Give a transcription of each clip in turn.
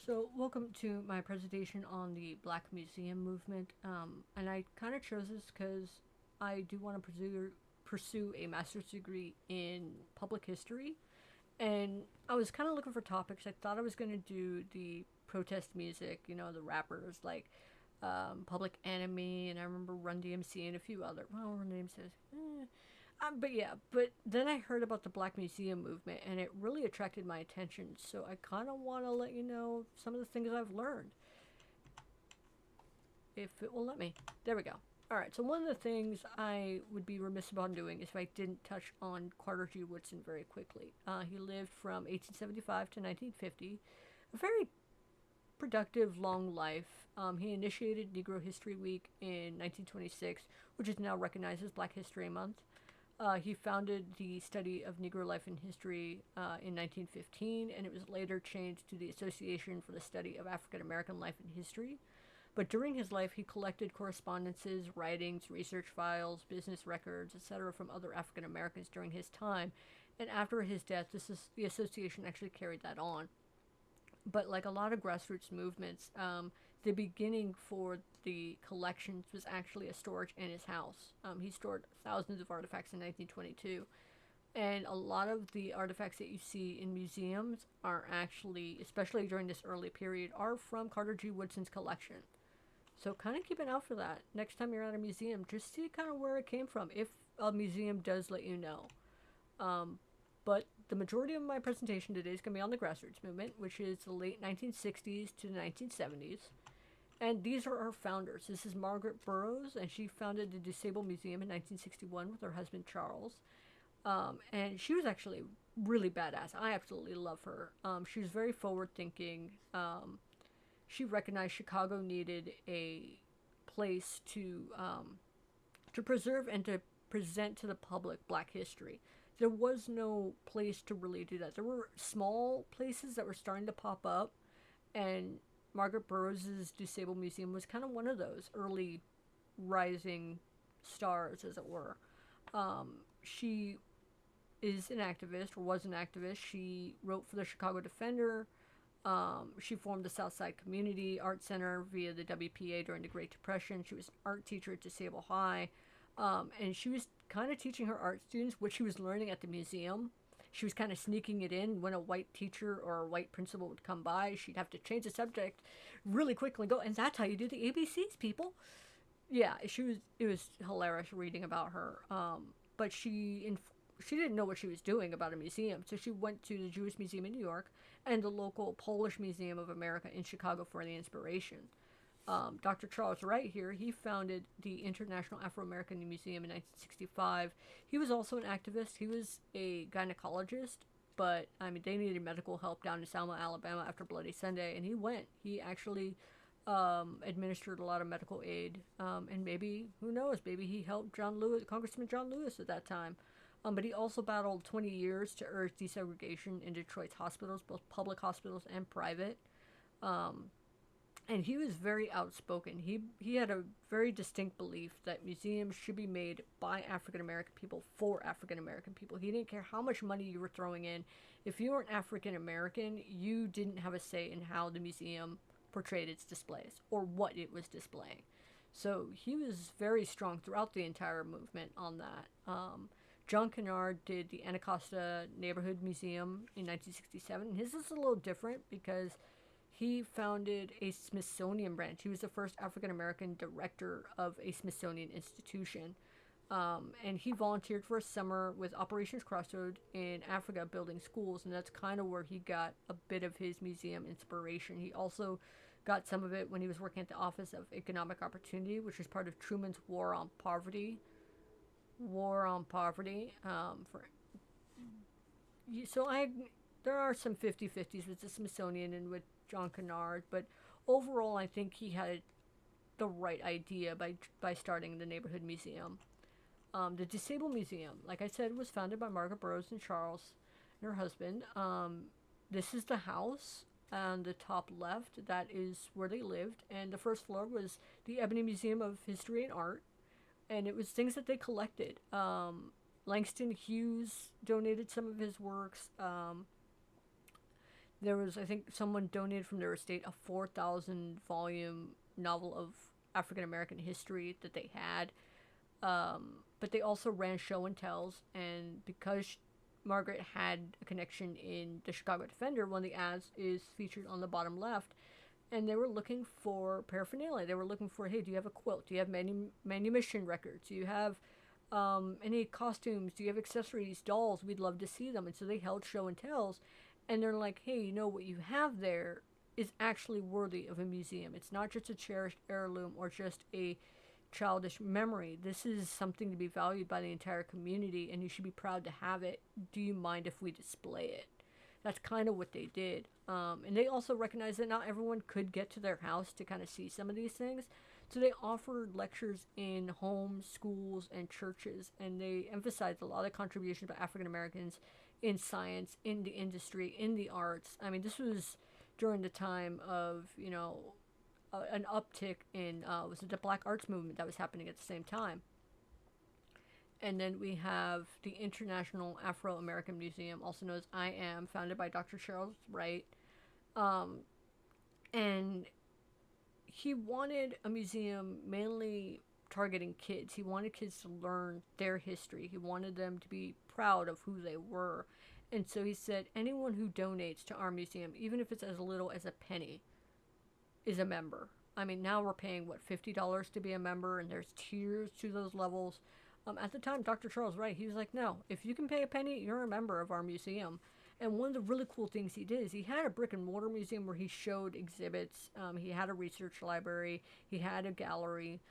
So, welcome to my presentation on the Black Museum movement. And I kind of chose this because I do want to pursue a master's degree in public history. And I was kind of looking for topics. I thought I was going to do the protest music, the rappers like Public Enemy, and I remember Run DMC and a few other. Well, Run DMC says, but yeah, but then I heard about the Black Museum movement and it really attracted my attention. So I kind of want to let you know some of the things I've learned, if it will let me. There we go. All right, so one of the things I would be remiss about doing is if I didn't touch on Carter G. Woodson very quickly. He lived from 1875 to 1950, a very productive, long life. He initiated Negro History Week in 1926, which is now recognized as Black History Month. He founded the study of Negro life and history in 1915, and it was later changed to the Association for the Study of African American Life and History. But during his life, he collected correspondences, writings, research files, business records, etc., from other African Americans during his time. And after his death, the association actually carried that on. But like a lot of grassroots movements, the beginning for the collections was actually a storage in his house. He stored thousands of artifacts in 1922. And a lot of the artifacts that you see in museums are actually, especially during this early period, are from Carter G. Woodson's collection. So kind of keep an eye out for that. Next time you're at a museum, just see kind of where it came from, if a museum does let you know. Um, but the majority of my presentation today is going to be on the grassroots movement, which is the late 1960s to the 1970s. And these are our founders. This is Margaret Burroughs, and she founded the Disabled Museum in 1961 with her husband Charles. And she was actually really badass. I absolutely love her. She was very forward thinking. She recognized Chicago needed a place to preserve and to present to the public Black history. There was no place to really do that. There were small places that were starting to pop up, and Margaret Burroughs' Disabled Museum was kind of one of those early rising stars, as it were. She is an activist, or was an activist. She wrote for the Chicago Defender. She formed the Southside Community Art Center via the WPA during the Great Depression. She was an art teacher at DeSable High. And she was kind of teaching her art students what she was learning at the museum. She was kind of sneaking it in when a white teacher or a white principal would come by. She'd have to change the subject really quickly and go, and that's how you do the ABCs, people. Yeah, it was hilarious reading about her. But she didn't know what she was doing about a museum, so she went to the Jewish Museum in New York and the local Polish Museum of America in Chicago for the inspiration. Dr. Charles Wright here, he founded the International Afro-American Museum in 1965. He was also an activist. He was a gynecologist, but I mean, they needed medical help down in Selma, Alabama after Bloody Sunday, and he went. He actually administered a lot of medical aid, and maybe, who knows, maybe he helped John Lewis, Congressman John Lewis at that time. But he also battled 20 years to urge desegregation in Detroit's hospitals, both public hospitals and private. Um, and he was very outspoken. He had a very distinct belief that museums should be made by African American people for African American people. He didn't care how much money you were throwing in. If you weren't African American, you didn't have a say in how the museum portrayed its displays or what it was displaying. So he was very strong throughout the entire movement on that. John Kennard did the Anacostia Neighborhood Museum in 1967. His is a little different because he founded a Smithsonian branch. He was the first African American director of a Smithsonian institution. And he volunteered for a summer with Operations Crossroad in Africa building schools, and that's kind of where he got a bit of his museum inspiration. He also got some of it when he was working at the Office of Economic Opportunity, which was part of Truman's War on Poverty. War on Poverty. So there are some 50-50s with the Smithsonian and with John Kennard, but overall I think he had the right idea by starting the neighborhood museum. The Disabled Museum, like I said, was founded by Margaret Burroughs and Charles and her husband. This is the house on the top left. That is where they lived, and the first floor was the Ebony Museum of History and Art, and it was things that they collected. Langston Hughes donated some of his works. There was, I think, someone donated from their estate a 4,000 volume novel of African American history that they had. But they also ran show and tells, and because Margaret had a connection in the Chicago Defender, one of the ads is featured on the bottom left, and they were looking for paraphernalia. They were looking for, hey, do you have a quilt? Do you have manumission records? Do you have any costumes? Do you have accessories, dolls? We'd love to see them. And so they held show and tells, and they're like, hey, you know what you have there is actually worthy of a museum. It's not just a cherished heirloom or just a childish memory. This is something to be valued by the entire community, and you should be proud to have it. Do you mind if we display it? That's kind of what they did. And they also recognized that not everyone could get to their house to kind of see some of these things. So they offered lectures in homes, schools, and churches, and they emphasized a lot of contributions by African Americans in science, in the industry, in the arts. I mean, this was during the time of, an uptick in, was it the Black Arts movement that was happening at the same time. And then we have the International Afro American Museum, also known as IAM, founded by Dr. Charles Wright. Um, and he wanted a museum mainly targeting kids. He wanted kids to learn their history. He wanted them to be proud of who they were. And so he said, anyone who donates to our museum, even if it's as little as a penny, is a member. I mean, now we're paying, what, $50 to be a member, and there's tiers to those levels. At the time, Dr. Charles Wright, he was like, no, if you can pay a penny, you're a member of our museum. And one of the really cool things he did is he had a brick and mortar museum where he showed exhibits. He had a research library. He had a gallery.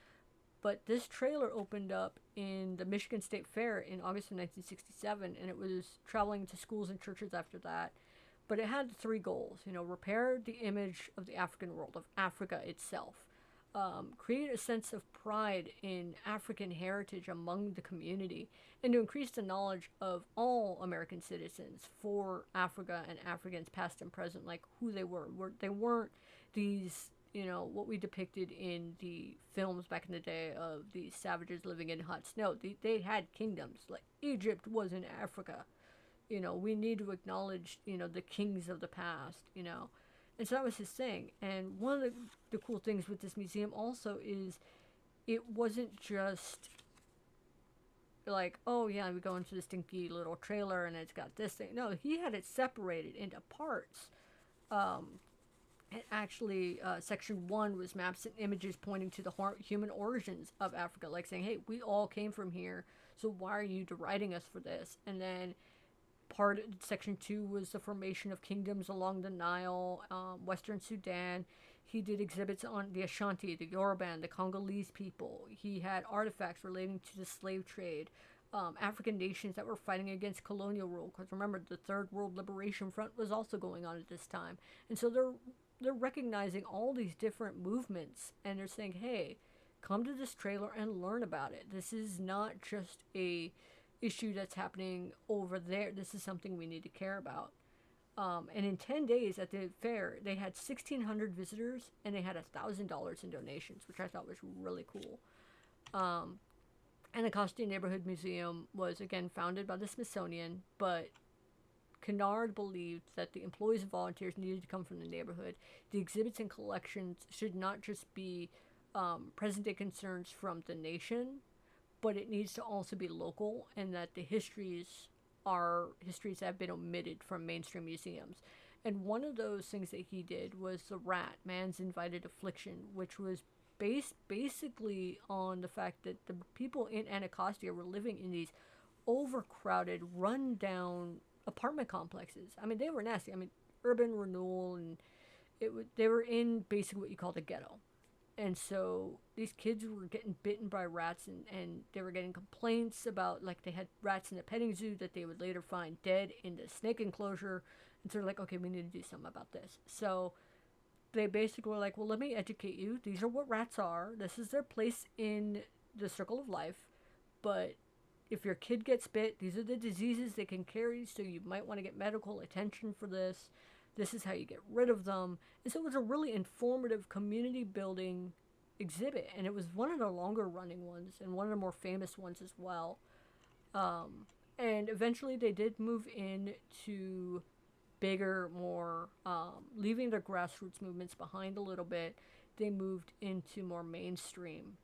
But this trailer opened up in the Michigan State Fair in August of 1967, and it was traveling to schools and churches after that. But it had three goals, repair the image of the African world, of Africa itself, create a sense of pride in African heritage among the community, and to increase the knowledge of all American citizens for Africa and Africans past and present, like who they were. They weren't these, what we depicted in the films back in the day of these savages living in huts. No, they had kingdoms. Like Egypt was in Africa. We need to acknowledge, the kings of the past, And so that was his thing. And one of the cool things with this museum also is it wasn't just like, oh yeah, we go into this stinky little trailer and it's got this thing. No, he had it separated into parts. And actually, section 1 was maps and images pointing to the human origins of Africa, like saying, hey, we all came from here, so why are you deriding us for this? And then section 2 was the formation of kingdoms along the Nile, Western Sudan. He did exhibits on the Ashanti, the Yoruba, the Congolese people. He had artifacts relating to the slave trade, African nations that were fighting against colonial rule. Because remember, the Third World Liberation Front was also going on at this time, and so they're recognizing all these different movements, and they're saying, hey, come to this trailer and learn about it. This is not just a issue that's happening over there. This is something we need to care about. And in 10 days at the fair, they had 1,600 visitors, and they had $1,000 in donations, which I thought was really cool. And the Costume Neighborhood Museum was, again, founded by the Smithsonian, but Kennard believed that the employees and volunteers needed to come from the neighborhood. The exhibits and collections should not just be present-day concerns from the nation, but it needs to also be local, and that the histories are histories that have been omitted from mainstream museums. And one of those things that he did was the rat, man's invited affliction, which was based basically on the fact that the people in Anacostia were living in these overcrowded, run-down apartment complexes. I mean, they were nasty. I mean, urban renewal, and they were in basically what you call the ghetto. And so these kids were getting bitten by rats, and they were getting complaints about, like, they had rats in the petting zoo that they would later find dead in the snake enclosure. And so they're like, okay, we need to do something about this. So they basically were like, well, let me educate you. These are what rats are. This is their place in the circle of life. But if your kid gets bit, these are the diseases they can carry, so you might want to get medical attention for this. This is how you get rid of them. And so it was a really informative community building exhibit. And it was one of the longer running ones and one of the more famous ones as well. And eventually they did move in to bigger, more leaving their grassroots movements behind a little bit. They moved into more mainstream.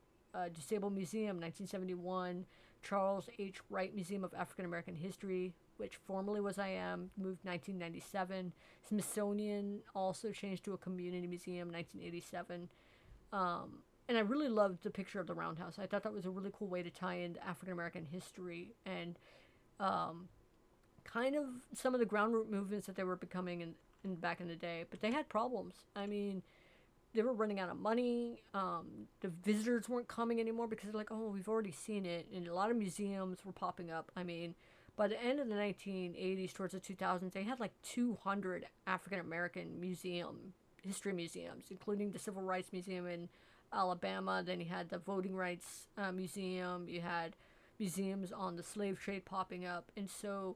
Disabled Museum, 1971. Charles H. Wright Museum of African American History, which formerly was IM, moved 1997. Smithsonian also changed to a community museum, 1987. And I really loved the picture of the roundhouse. I thought that was a really cool way to tie in African American history and kind of some of the ground root movements that they were becoming in back in the day. But they had problems. I mean, they were running out of money. The visitors weren't coming anymore because they're like, oh, we've already seen it. And a lot of museums were popping up. I mean, by the end of the 1980s, towards the 2000s, they had like 200 African American history museums, including the Civil Rights Museum in Alabama. Then you had the Voting Rights Museum. You had museums on the slave trade popping up. And so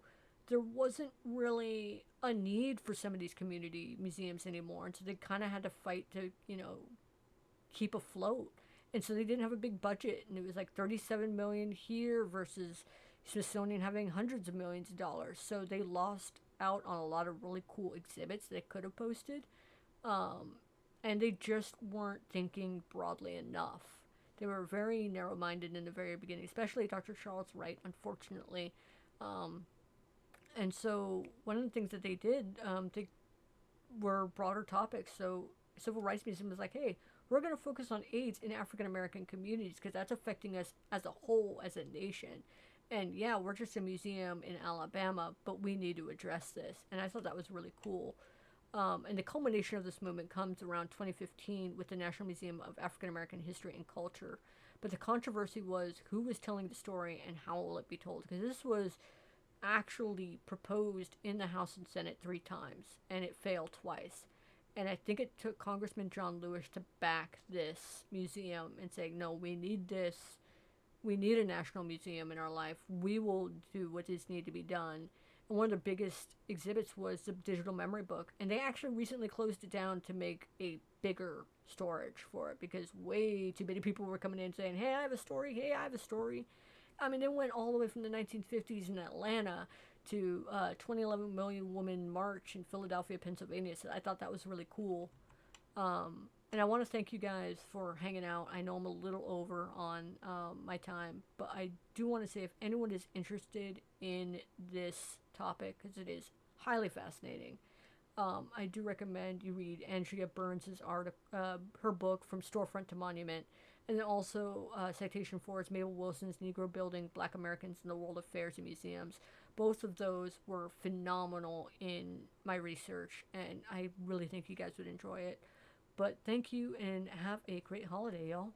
there wasn't really a need for some of these community museums anymore. And so they kind of had to fight to, keep afloat. And so they didn't have a big budget. And it was like 37 million here versus Smithsonian having hundreds of millions of dollars. So they lost out on a lot of really cool exhibits they could have posted. And they just weren't thinking broadly enough. They were very narrow-minded in the very beginning, especially Dr. Charles Wright, unfortunately. And so one of the things that they did, they were broader topics. So Civil Rights Museum was like, hey, we're going to focus on AIDS in African American communities because that's affecting us as a whole, as a nation. And yeah, we're just a museum in Alabama, but we need to address this. And I thought that was really cool. And the culmination of this movement comes around 2015 with the National Museum of African American History and Culture. But the controversy was who was telling the story and how will it be told? Because this was actually proposed in the House and Senate 3 times, and it failed twice. And I think it took Congressman John Lewis to back this museum and say, no, we need this. We need a national museum in our life. We will do what is need to be done. And one of the biggest exhibits was the digital memory book. And they actually recently closed it down to make a bigger storage for it because way too many people were coming in saying, hey, I have a story. Hey, I have a story. I mean, it went all the way from the 1950s in Atlanta to 2011 Million Woman March in Philadelphia, Pennsylvania. So I thought that was really cool. And I want to thank you guys for hanging out. I know I'm a little over on my time, but I do want to say if anyone is interested in this topic, because it is highly fascinating, I do recommend you read Andrea Burns' her book From Storefront to Monument, and then also citation for is Mabel Wilson's Negro Building Black Americans in the World of Fairs and Museums. Both of those were phenomenal in my research, and I really think you guys would enjoy it. But thank you, and have a great holiday, y'all.